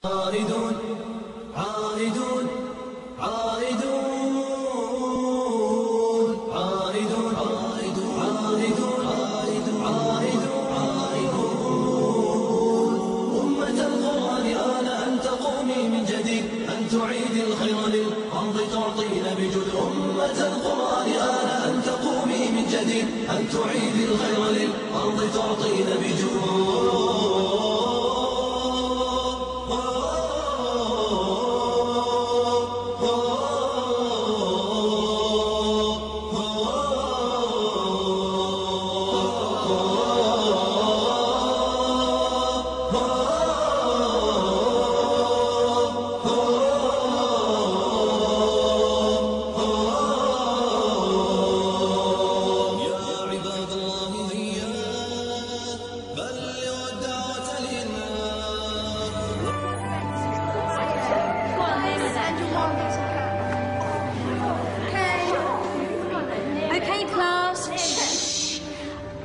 عائدون عائدون عائدون عائدون عائدون عائدون عائدون عائدون أمة القرآن آن أن تقومي من جديد أن تعيدي الخير للأرض تعطين بجود أمة القرآن آن أن تقومي من جديد أن تعيدي الخير للأرض تعطين بجود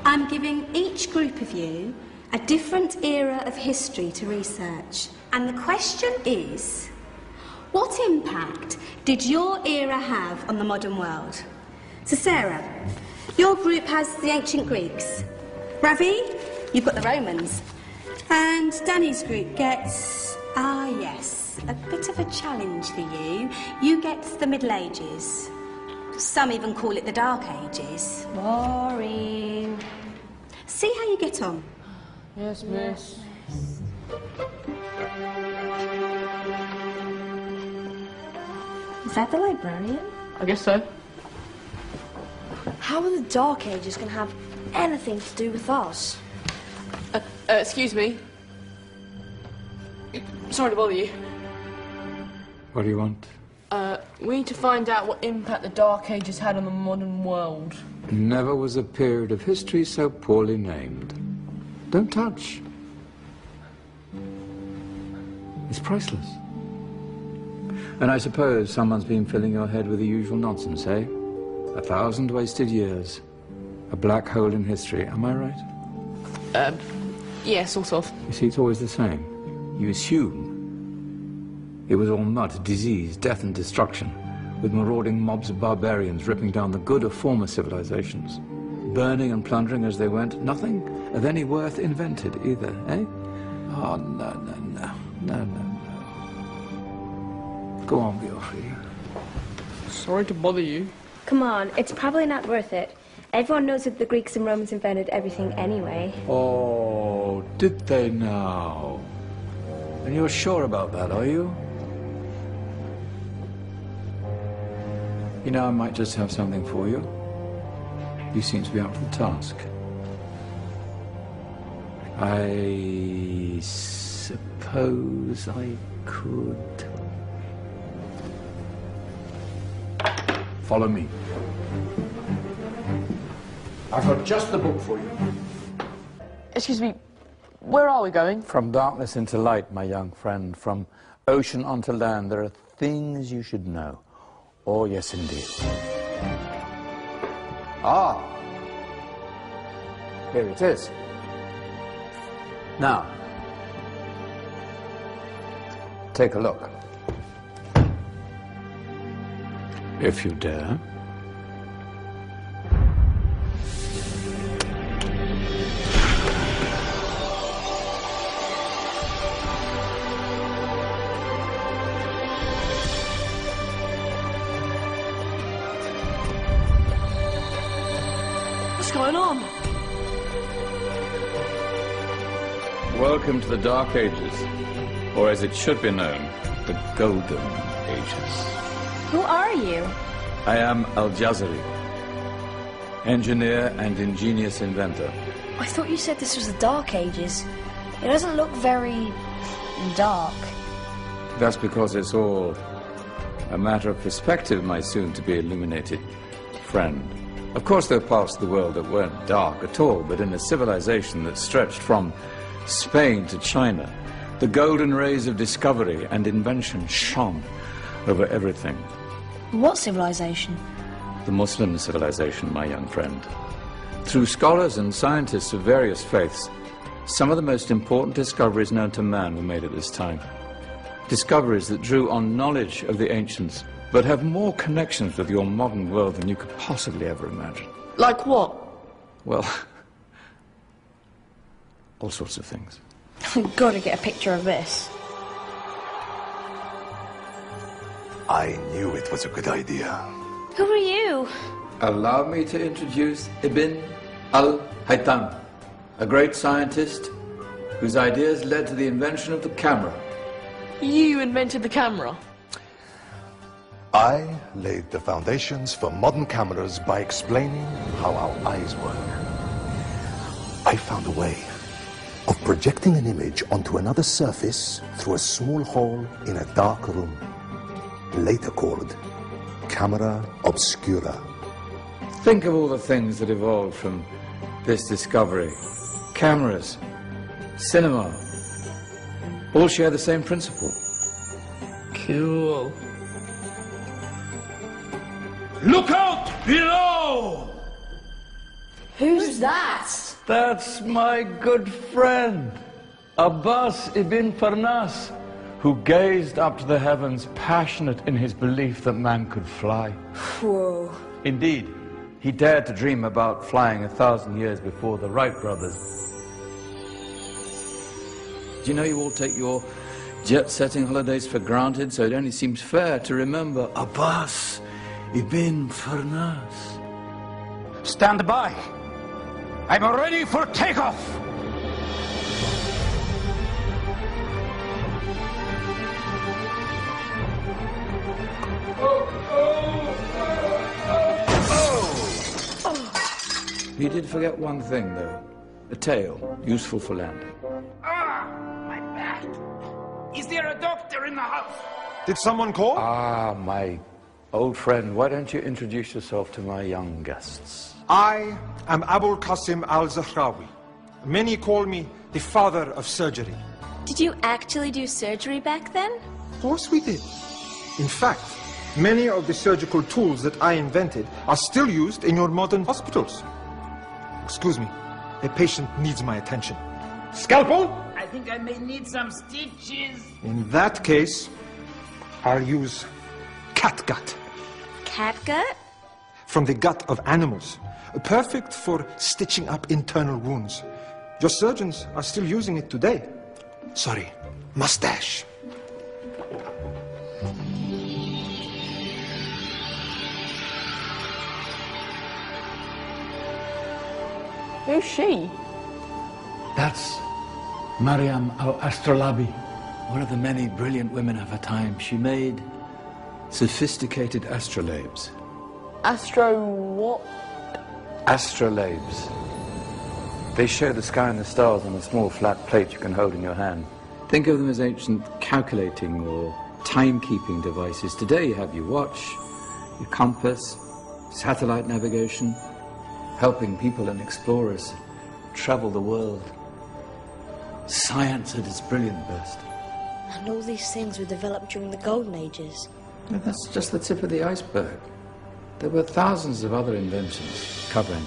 I'm giving each group of you a different era of history to research. And the question is, what impact did your era have on the modern world? So Sarah, your group has the ancient Greeks. Ravi, you've got the Romans. And Danny's group gets, yes, a bit of a challenge for you. You get the Middle Ages. Some even call it the Dark Ages. Boring. See how you get on. Yes, miss. Is that the librarian? I guess so. How are the Dark Ages going to have anything to do with us? Excuse me. Sorry to bother you. What do you want? We need to find out what impact the Dark Ages had on the modern world. Never was a period of history so poorly named. Don't touch. It's priceless. And I suppose someone's been filling your head with the usual nonsense, eh? 1,000 wasted years. A black hole in history, am I right? Yeah, sort of. You see, it's always the same. You assume it was all mud, disease, death and destruction, with marauding mobs of barbarians ripping down the good of former civilizations, burning and plundering as they went, nothing of any worth invented either, eh? Oh, no, no, no, no, no, no. Go on, Geoffrey. Sorry to bother you. Come on, it's probably not worth it. Everyone knows that the Greeks and Romans invented everything anyway. Oh, did they now? And you're sure about that, are you? You know, I might just have something for you. You seem to be up for the task. I suppose I could. Follow me. I've got just the book for you. Excuse me, where are we going? From darkness into light, my young friend. From ocean onto land, there are things you should know. Oh, yes, indeed. Ah, here it is. Now, take a look. If you dare. What's going on? Welcome to the Dark Ages, or as it should be known, the Golden Ages. Who are you? I am Al-Jazari, engineer and ingenious inventor. I thought you said this was the Dark Ages. It doesn't look very dark. That's because it's all a matter of perspective, my soon-to-be illuminated friend. Of course, there are parts of the world that weren't dark at all, but in a civilization that stretched from Spain to China, the golden rays of discovery and invention shone over everything. What civilization? The Muslim civilization, my young friend. Through scholars and scientists of various faiths, some of the most important discoveries known to man were made at this time. Discoveries that drew on knowledge of the ancients, but have more connections with your modern world than you could possibly ever imagine. Like what? Well, all sorts of things. We've got to get a picture of this. I knew it was a good idea. Who are you? Allow me to introduce Ibn al-Haytham, a great scientist whose ideas led to the invention of the camera. You invented the camera? I laid the foundations for modern cameras by explaining how our eyes work. I found a way of projecting an image onto another surface through a small hole in a dark room, later called camera obscura. Think of all the things that evolved from this discovery. Cameras, cinema, all share the same principle. Cool. Look out below! Who's that? That's my good friend, Abbas ibn Farnas, who gazed up to the heavens, passionate in his belief that man could fly. Whoa. Indeed, he dared to dream about flying 1,000 years before the Wright brothers. Do you know you all take your jet-setting holidays for granted, so it only seems fair to remember Abbas ibn Farnas. Stand by. I'm ready for takeoff. He did forget one thing, though. A tail, useful for landing. My back. Is there a doctor in the house? Did someone call? Ah, my old friend, why don't you introduce yourself to my young guests? I am Abul Qasim al-Zahrawi. Many call me the father of surgery. Did you actually do surgery back then? Of course we did. In fact, many of the surgical tools that I invented are still used in your modern hospitals. Excuse me, a patient needs my attention. Scalpel? I think I may need some stitches. In that case, I'll use catgut. Catgut? From the gut of animals. Perfect for stitching up internal wounds. Your surgeons are still using it today. Sorry, mustache. Who's she? That's Maryam al-Astrolabi, one of the many brilliant women of her time. She made sophisticated astrolabes. Astro what? Astrolabes. They show the sky and the stars on a small flat plate you can hold in your hand. Think of them as ancient calculating or timekeeping devices. Today you have your watch, your compass, satellite navigation, helping people and explorers travel the world. Science at its brilliant best. And all these things were developed during the Golden Ages. And that's just the tip of the iceberg. There were thousands of other inventions covering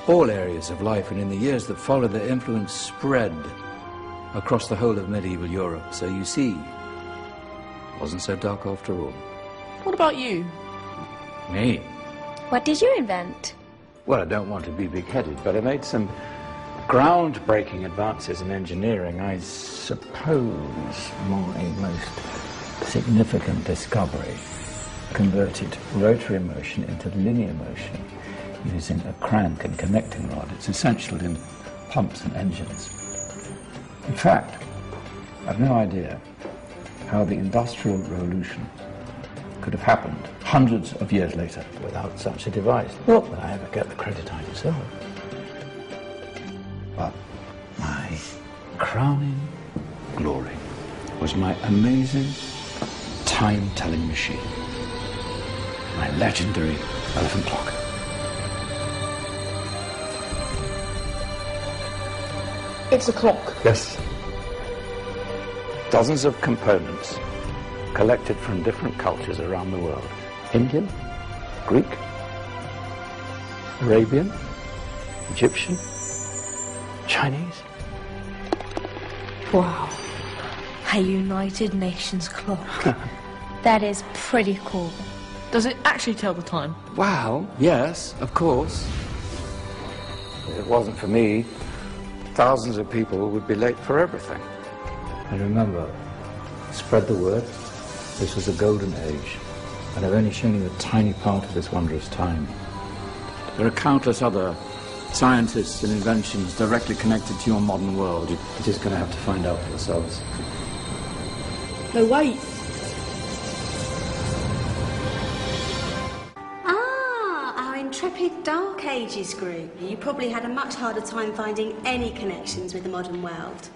all areas of life, and in the years that followed, their influence spread across the whole of medieval Europe. So you see, it wasn't so dark after all. What about you? Me? What did you invent? Well, I don't want to be big-headed, but I made some groundbreaking advances in engineering. I suppose my most significant discovery converted rotary motion into linear motion using a crank and connecting rod. It's essential in pumps and engines. In fact, I've no idea how the Industrial Revolution could have happened hundreds of years later without such a device. Not that I ever get the credit I deserve. But my crowning glory was my amazing time-telling machine. My legendary elephant clock. It's a clock. Yes. Dozens of components collected from different cultures around the world. Indian, Greek, Arabian, Egyptian, Chinese. Wow. A United Nations clock. That is pretty cool. Does it actually tell the time? Well, yes, of course. If it wasn't for me, thousands of people would be late for everything. And remember, spread the word. This was a golden age, and I've only shown you a tiny part of this wondrous time. There are countless other scientists and inventions directly connected to your modern world. You're just going to have to find out for yourselves. No, wait. Our intrepid Dark Ages group. You probably had a much harder time finding any connections with the modern world.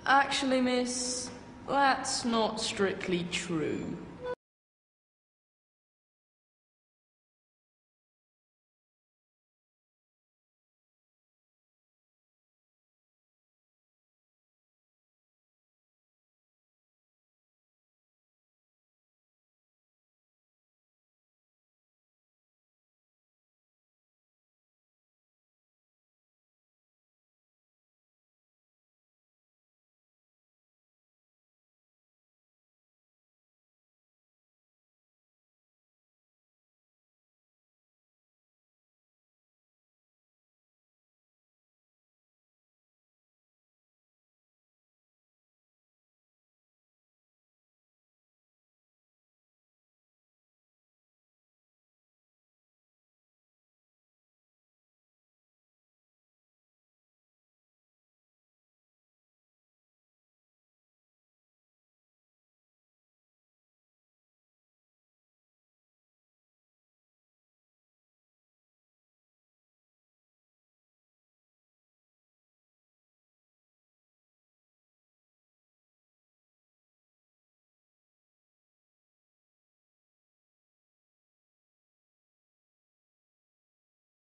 Actually, miss, that's not strictly true.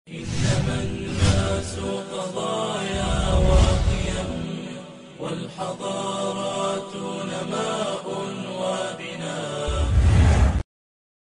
إنما الناس قضايا وقيم والحضارات نماذج